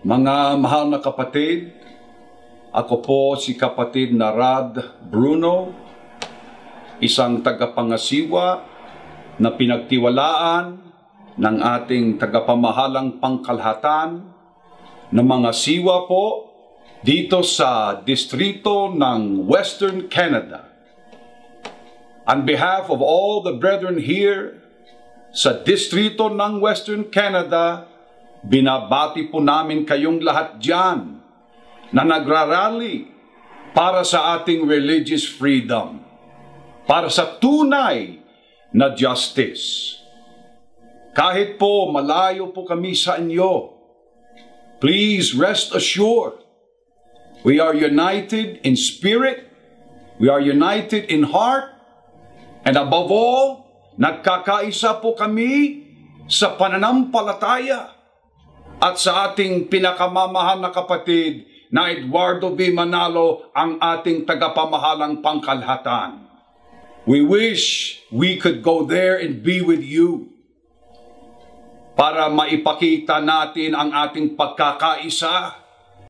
Mga mahal na kapatid, ako po si kapatid na Rad Bruno, isang tagapangasiwa na pinagtiwalaan ng ating tagapamahalang pangkalahatan ng mga siwa po dito sa distrito ng Western Canada. On behalf of all the brethren here sa distrito ng Western Canada, binabati po namin kayong lahat dyan na nagrarally para sa ating religious freedom, para sa tunay na justice. Kahit po malayo po kami sa inyo, please rest assured, we are united in spirit, we are united in heart, and above all, nagkakaisa po kami sa pananampalataya at sa ating pinakamamahal na kapatid na Eduardo B. Manalo, ang ating tagapamahalang pangkalahatan. We wish we could go there and be with you para maipakita natin ang ating pagkakaisa